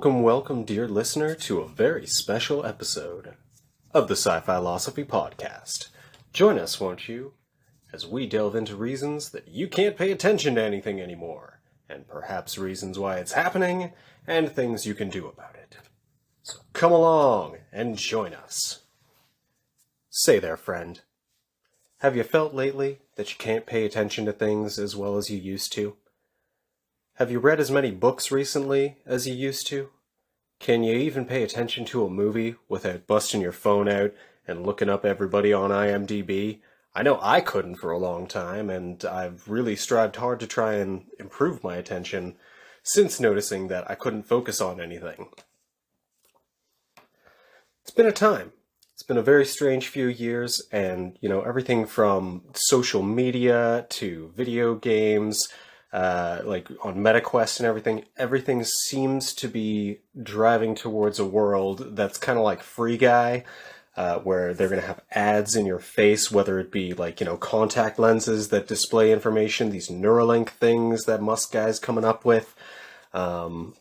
welcome, dear listener, to a very special episode of the Sci-Filosophy podcast. Join us, won't you, as we delve into reasons that you can't pay attention to anything anymore, and perhaps reasons why it's happening, and things you can do about it. So come along and join us. Say there, friend. Have you felt lately that you can't pay attention to things as well as you used to? Have you read as many books recently as you used to? Can you even pay attention to a movie without busting your phone out and looking up everybody on IMDb? I know I couldn't for a long time, and I've really strived hard to try and improve my attention since noticing that I couldn't focus on anything. It's been a time. It's been a very strange few years, and, everything from social media to video games, like on MetaQuest and everything seems to be driving towards a world that's kind of like Free Guy, where they're going to have ads in your face, whether it be like, contact lenses that display information, these Neuralink things that Musk guy's coming up with, all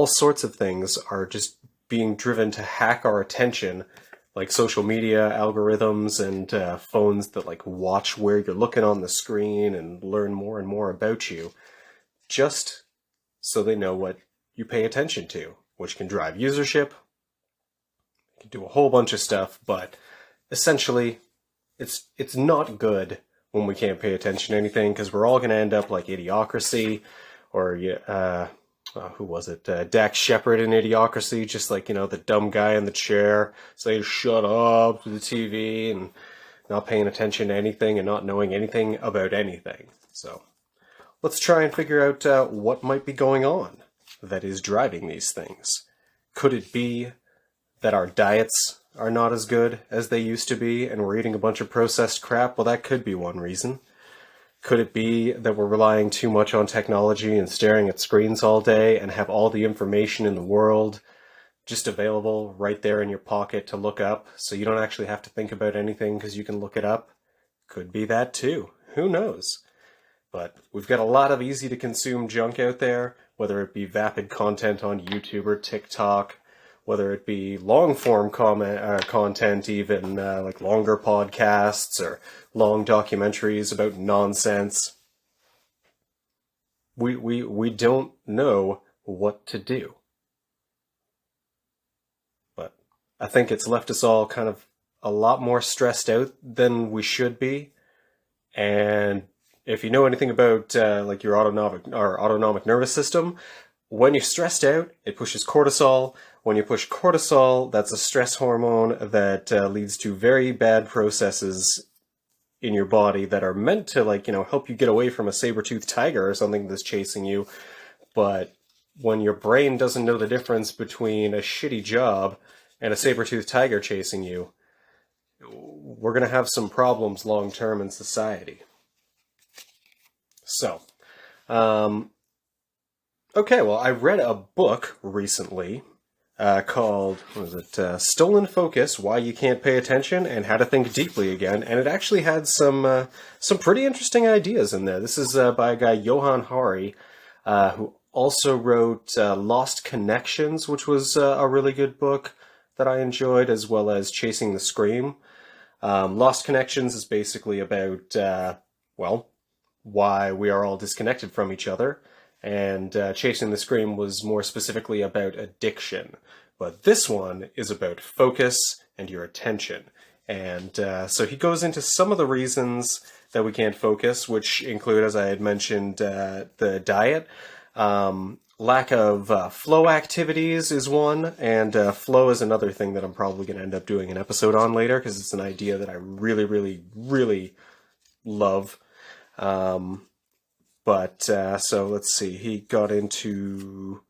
sorts of things are just being driven to hack our attention, like social media algorithms and phones that like watch where you're looking on the screen and learn more and more about you, just so they know what you pay attention to, which can drive usership. It can do a whole bunch of stuff, but essentially, it's not good when we can't pay attention to anything, because we're all going to end up like Idiocracy, or who was it? Dax Shepard in Idiocracy, just like, the dumb guy in the chair saying shut up to the TV and not paying attention to anything and not knowing anything about anything. So let's try and figure out what might be going on that is driving these things. Could it be that our diets are not as good as they used to be and we're eating a bunch of processed crap? Well, that could be one reason. Could it be that we're relying too much on technology and staring at screens all day and have all the information in the world just available right there in your pocket to look up, so you don't actually have to think about anything because you can look it up? Could be that too. Who knows? But we've got a lot of easy to consume junk out there, whether it be vapid content on YouTube or TikTok, whether it be long-form content, even like longer podcasts or long documentaries about nonsense. We don't know what to do. But I think it's left us all kind of a lot more stressed out than we should be. And if you know anything about like your autonomic nervous system, when you're stressed out, it pushes cortisol. When you push cortisol, that's a stress hormone that leads to very bad processes in your body that are meant to, help you get away from a saber-toothed tiger or something that's chasing you. But when your brain doesn't know the difference between a shitty job and a saber-toothed tiger chasing you, we're going to have some problems long-term in society. So, okay, well, I read a book recently called, Stolen Focus, Why You Can't Pay Attention and How to Think Deeply Again, and it actually had some pretty interesting ideas in there. This is by a guy, Johann Hari, who also wrote Lost Connections, which was a really good book that I enjoyed, as well as Chasing the Scream. Lost Connections is basically about, why we are all disconnected from each other. And Chasing the Scream was more specifically about addiction. But this one is about focus and your attention. And so he goes into some of the reasons that we can't focus, which include, as I had mentioned, the diet. Lack of flow activities is one, and flow is another thing that I'm probably going to end up doing an episode on later, because it's an idea that I really, really, really love. So let's see, he got into,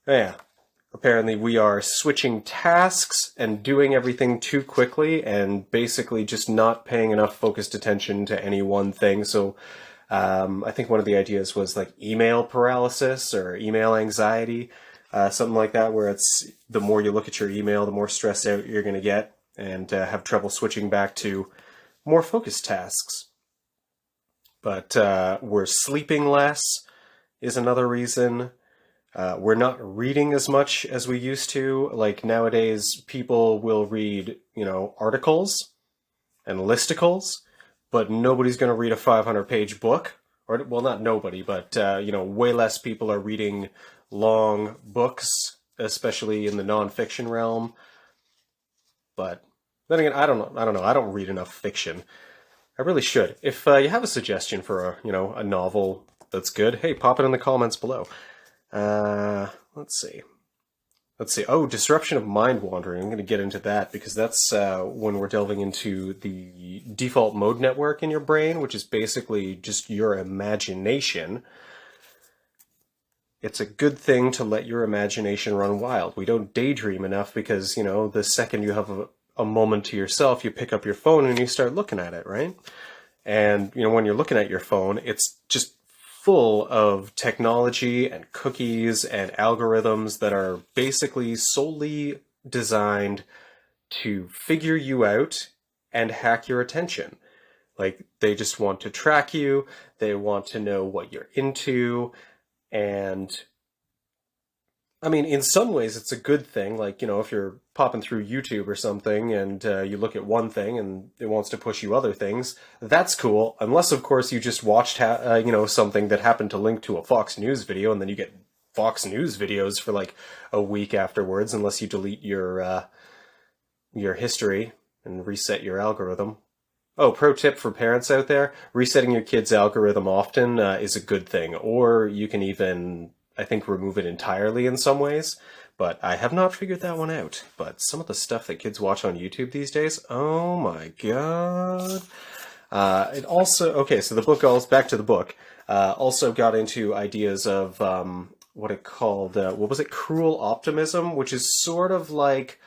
apparently we are switching tasks and doing everything too quickly and basically just not paying enough focused attention to any one thing. So I think one of the ideas was like email paralysis or email anxiety, something like that, where it's the more you look at your email, the more stressed out you're going to get and have trouble switching back to more focused tasks. But we're sleeping less is another reason. We're not reading as much as we used to. Like nowadays, people will read, articles and listicles, but nobody's going to read a 500-page book. Or, well, not nobody, but, way less people are reading long books, especially in the nonfiction realm. But then again, I don't know. I don't read enough fiction. I really should. If you have a suggestion for a novel that's good, hey, pop it in the comments below. Let's see. Oh, disruption of mind wandering. I'm going to get into that because that's when we're delving into the default mode network in your brain, which is basically just your imagination. It's a good thing to let your imagination run wild. We don't daydream enough because, the second you have a moment to yourself, you pick up your phone and you start looking at it, right? And, when you're looking at your phone, it's just full of technology and cookies and algorithms that are basically solely designed to figure you out and hack your attention. Like, they just want to track you, they want to know what you're into, and I mean, in some ways, it's a good thing. Like, if you're popping through YouTube or something and you look at one thing and it wants to push you other things, that's cool. Unless, of course, you just watched, something that happened to link to a Fox News video and then you get Fox News videos for like a week afterwards, unless you delete your history and reset your algorithm. Oh, pro tip for parents out there, resetting your kid's algorithm often is a good thing. Or you can even, I think, remove it entirely in some ways, but I have not figured that one out. But some of the stuff that kids watch on YouTube these days, oh my god. It also, okay, so the book, back to the book, also got into ideas of what it called, what was it, cruel optimism, which is sort of like,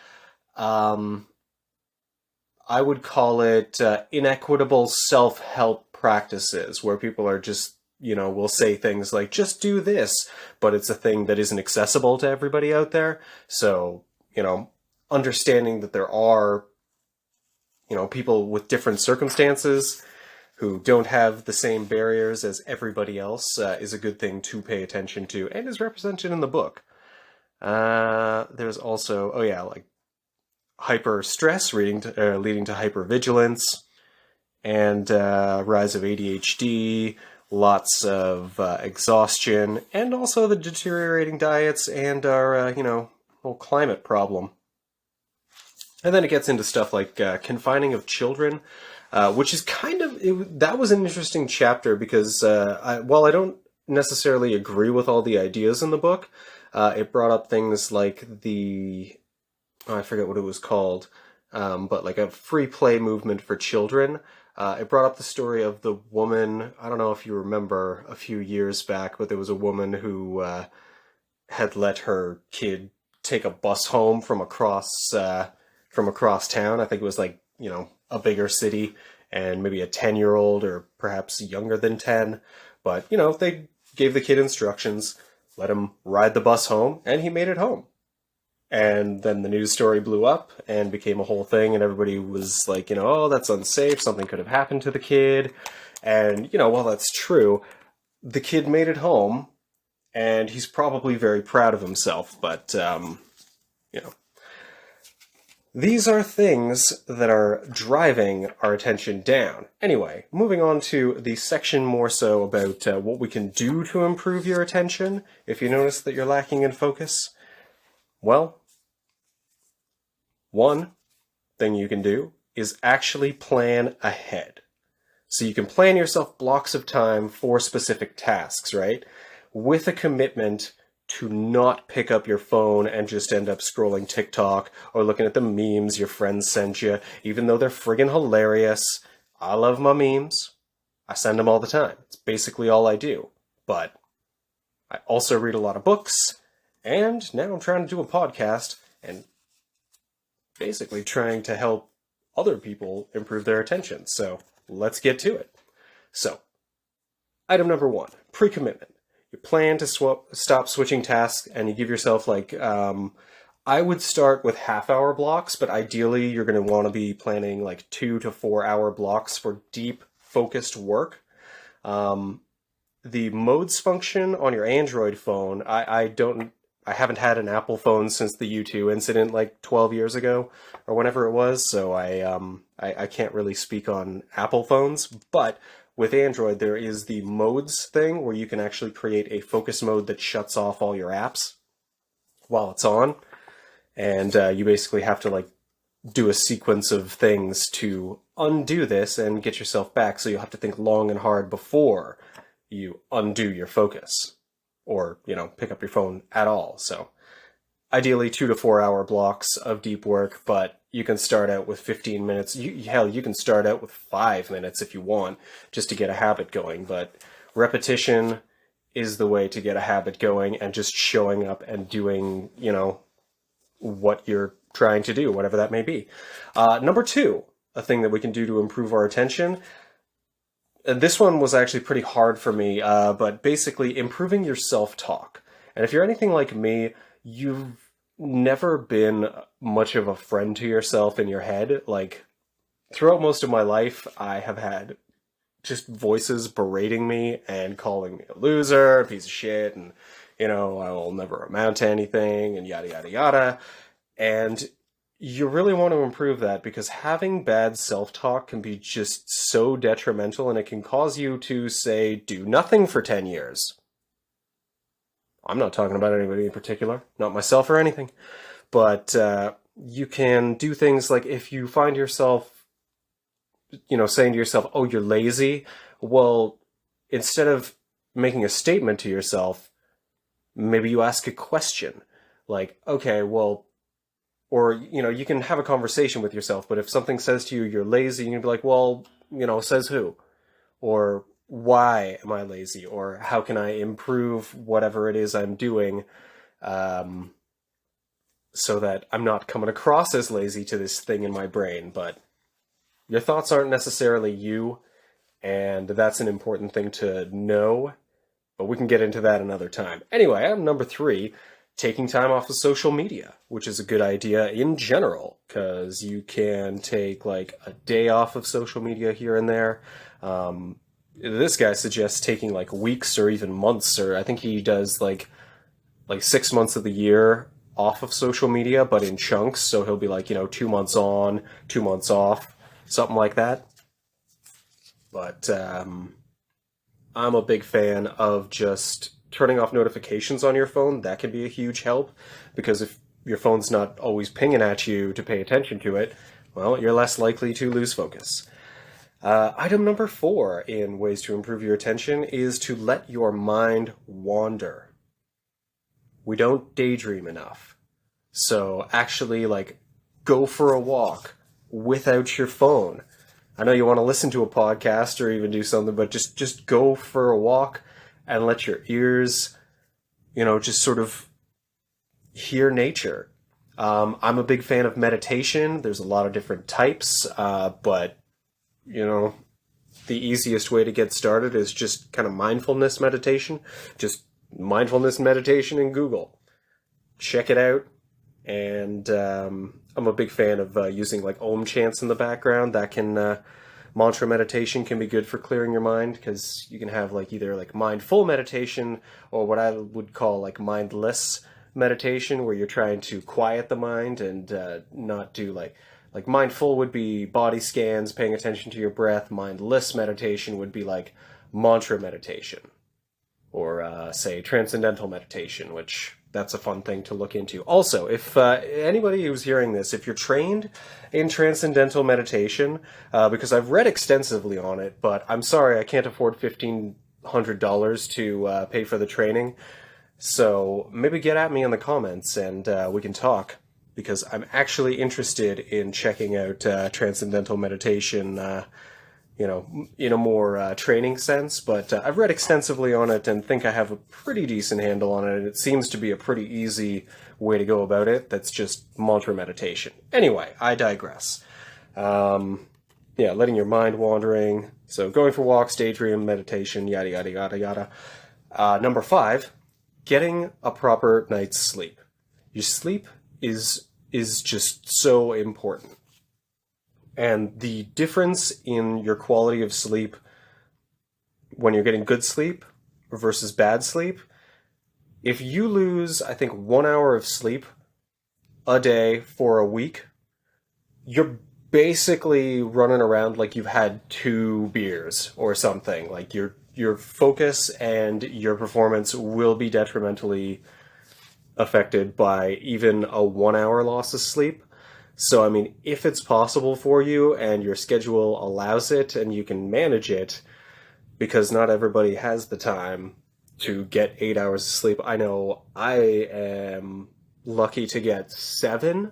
I would call it inequitable self-help practices, where people are just, will say things like, just do this, but it's a thing that isn't accessible to everybody out there. So, understanding that there are, people with different circumstances who don't have the same barriers as everybody else is a good thing to pay attention to, and is represented in the book. There's also, like hyper stress leading to hypervigilance, and rise of ADHD, lots of exhaustion, and also the deteriorating diets and our, whole climate problem. And then it gets into stuff like confining of children, which is that was an interesting chapter because while I don't necessarily agree with all the ideas in the book, it brought up things like I forget what it was called, but like a free play movement for children. It brought up the story of the woman, I don't know if you remember a few years back, but there was a woman who had let her kid take a bus home from across town. I think it was like, a bigger city, and maybe a 10-year-old or perhaps younger than 10. But, they gave the kid instructions, let him ride the bus home, and he made it home. And then the news story blew up and became a whole thing, and everybody was like, oh, that's unsafe, something could have happened to the kid. And, while that's true, the kid made it home, and he's probably very proud of himself, but, these are things that are driving our attention down. Anyway, moving on to the section more so about what we can do to improve your attention if you notice that you're lacking in focus. Well, one thing you can do is actually plan ahead. So you can plan yourself blocks of time for specific tasks, right? With a commitment to not pick up your phone and just end up scrolling TikTok or looking at the memes your friends send you, even though they're friggin' hilarious. I love my memes. I send them all the time. It's basically all I do. But I also read a lot of books, and now I'm trying to do a podcast and basically trying to help other people improve their attention. So let's get to it. So, item number 1, pre-commitment. You plan to stop switching tasks, and you give yourself I would start with half-hour blocks, but ideally you're going to want to be planning like 2 to 4 hour blocks for deep, focused work. the modes function on your Android phone, I haven't had an Apple phone since the U2 incident like 12 years ago or whenever it was, so I can't really speak on Apple phones, but with Android there is the modes thing where you can actually create a focus mode that shuts off all your apps while it's on, and you basically have to like do a sequence of things to undo this and get yourself back, so you'll have to think long and hard before you undo your focus or, pick up your phone at all. So ideally 2 to 4 hour blocks of deep work, but you can start out with 15 minutes. Hell, you can start out with 5 minutes if you want, just to get a habit going. But repetition is the way to get a habit going, and just showing up and doing, what you're trying to do, whatever that may be. Number 2, a thing that we can do to improve our attention. And this one was actually pretty hard for me, but basically improving your self-talk. And if you're anything like me, you've never been much of a friend to yourself in your head. Like, throughout most of my life, I have had just voices berating me and calling me a loser, a piece of shit, and, I will never amount to anything, and yada, yada, yada. And you really want to improve that, because having bad self-talk can be just so detrimental, and it can cause you to, say, do nothing for 10 years. I'm not talking about anybody in particular, not myself or anything, but you can do things like, if you find yourself, saying to yourself, oh, you're lazy, well, instead of making a statement to yourself, maybe you ask a question, like, okay, well, or, you can have a conversation with yourself, but if something says to you, you're lazy, you can be like, well, says who? Or why am I lazy? Or how can I improve whatever it is I'm doing, so that I'm not coming across as lazy to this thing in my brain? But your thoughts aren't necessarily you, and that's an important thing to know, but we can get into that another time. Anyway, I'm number 3. Taking time off of social media, which is a good idea in general, because you can take like a day off of social media here and there. This guy suggests taking like weeks or even months, or I think he does like 6 months of the year off of social media, but in chunks. So he'll be like, 2 months on, 2 months off, something like that. But I'm a big fan of just turning off notifications on your phone. That can be a huge help, because if your phone's not always pinging at you to pay attention to it, well, you're less likely to lose focus. Item number 4 in ways to improve your attention is to let your mind wander. We don't daydream enough. So actually, go for a walk without your phone. I know you want to listen to a podcast or even do something, but just go for a walk and let your ears, just sort of hear nature. I'm a big fan of meditation. There's a lot of different types, but, the easiest way to get started is just kind of mindfulness meditation. Just mindfulness meditation in Google. Check it out. And I'm a big fan of using like Om chants in the background. That can... mantra meditation can be good for clearing your mind, because you can have either mindful meditation, or what I would call mindless meditation, where you're trying to quiet the mind and not do like mindful would be body scans, paying attention to your breath. Mindless meditation would be like mantra meditation, or say transcendental meditation, which that's a fun thing to look into. Also, if anybody who's hearing this, if you're trained in transcendental meditation, because I've read extensively on it, but I'm sorry, I can't afford $1,500 to pay for the training, so maybe get at me in the comments and we can talk, because I'm actually interested in checking out transcendental meditation, in a more training sense, but I've read extensively on it and think I have a pretty decent handle on it, and it seems to be a pretty easy way to go about it. That's just mantra meditation. Anyway, I digress. Letting your mind wandering. So going for walks, daydream, meditation, yada, yada, yada, yada. Number 5, getting a proper night's sleep. Your sleep is just so important. And the difference in your quality of sleep when you're getting good sleep versus bad sleep, if you lose, I think, 1 hour of sleep a day for a week, you're basically running around like you've had 2 beers or something. Like your focus and your performance will be detrimentally affected by even a 1 hour loss of sleep. So, I mean, if it's possible for you and your schedule allows it and you can manage it, because not everybody has the time to get 8 hours of sleep. I know I am lucky to get 7,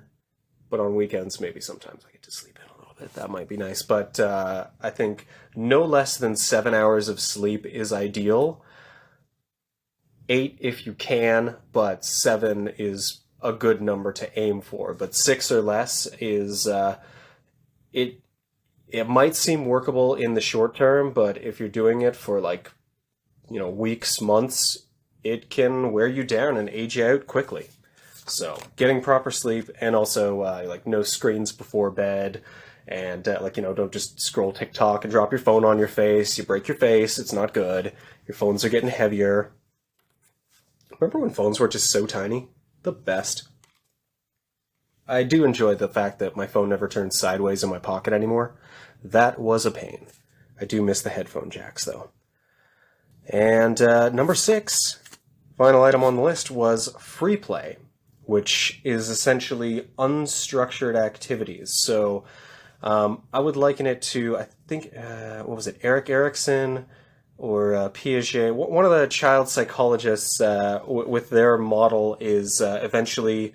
but on weekends, maybe sometimes I get to sleep in a little bit. That might be nice. But I think no less than 7 hours of sleep is ideal. 8 if you can, but 7 is a good number to aim for. But 6 or less is it. It might seem workable in the short term, but if you're doing it for like, weeks, months, it can wear you down and age you out quickly. So getting proper sleep, and also like no screens before bed, and don't just scroll TikTok and drop your phone on your face. You break your face. It's not good. Your phones are getting heavier. Remember when phones were just so tiny? The best. I do enjoy the fact that my phone never turns sideways in my pocket anymore. That was a pain. I do miss the headphone jacks, though. And number 6, final item on the list, was free play, which is essentially unstructured activities. So I would liken it to, I think, what was it, Erik Erikson or Piaget? One of the child psychologists with their model is eventually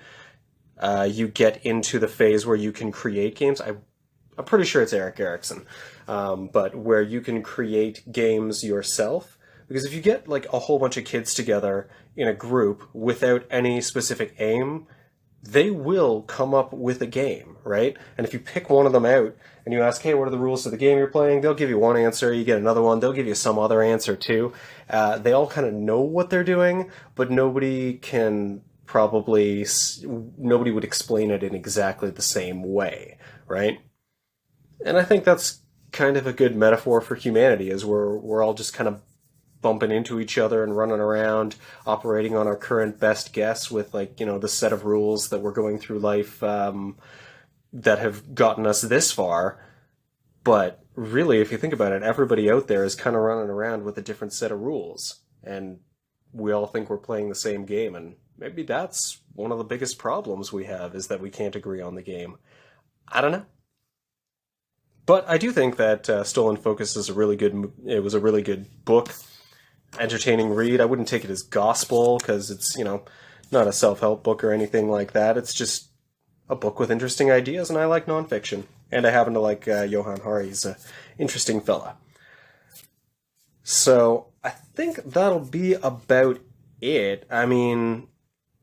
you get into the phase where you can create games. I'm pretty sure it's Erik Erikson, but where you can create games yourself. Because if you get like a whole bunch of kids together in a group without any specific aim, they will come up with a game, right? And if you pick one of them out and you ask, hey, what are the rules of the game you're playing? They'll give you one answer, you get another one, they'll give you some other answer too. They all kind of know what they're doing, but nobody would explain it in exactly the same way, right? And I think that's kind of a good metaphor for humanity, is we're all just kind of bumping into each other and running around, operating on our current best guess with the set of rules that we're going through life that have gotten us this far. But really, if you think about it, everybody out there is kind of running around with a different set of rules, and we all think we're playing the same game, and maybe that's one of the biggest problems we have, is that we can't agree on the game. I don't know. But I do think that Stolen Focus is a really good book. Entertaining read. I wouldn't take it as gospel, because it's, not a self-help book or anything like that. It's just a book with interesting ideas, and I like nonfiction. And I happen to like Johann Hari. He's an interesting fella. So I think that'll be about it. I mean,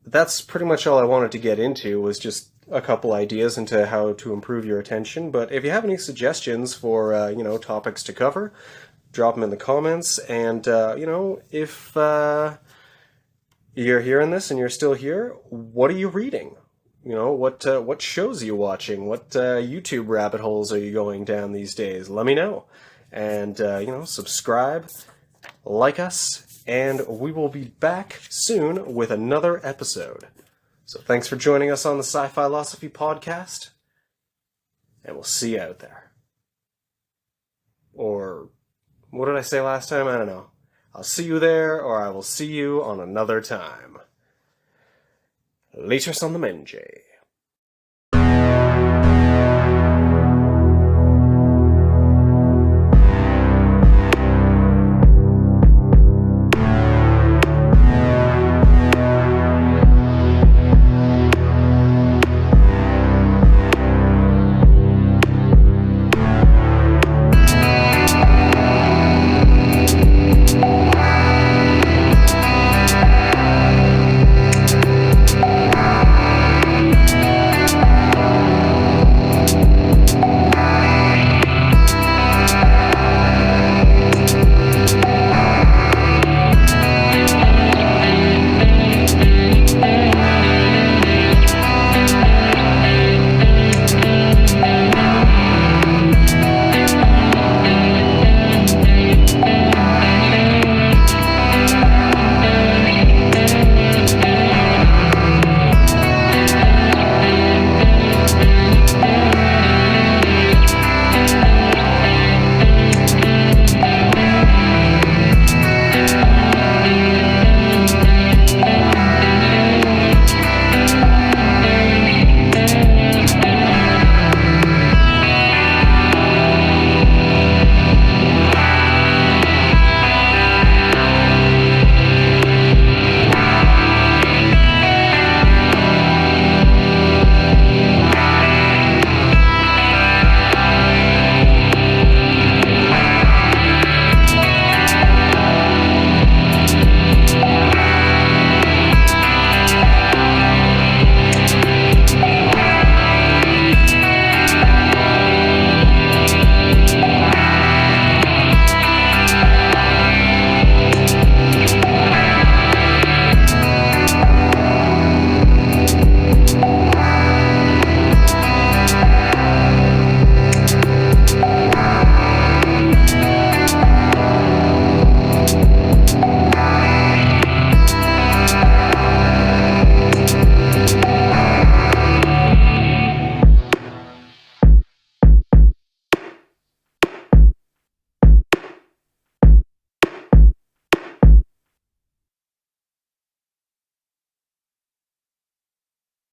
that's pretty much all I wanted to get into, was just a couple ideas into how to improve your attention. But if you have any suggestions for, topics to cover, drop them in the comments. And, if you're hearing this and you're still here, what are you reading? What shows are you watching? What YouTube rabbit holes are you going down these days? Let me know. And, subscribe, like us, and we will be back soon with another episode. So thanks for joining us on the Sci-Filosophy podcast, and we'll see you out there. Or what did I say last time? I don't know. I'll see you there, or I will see you on another time. Laters on the Menjay.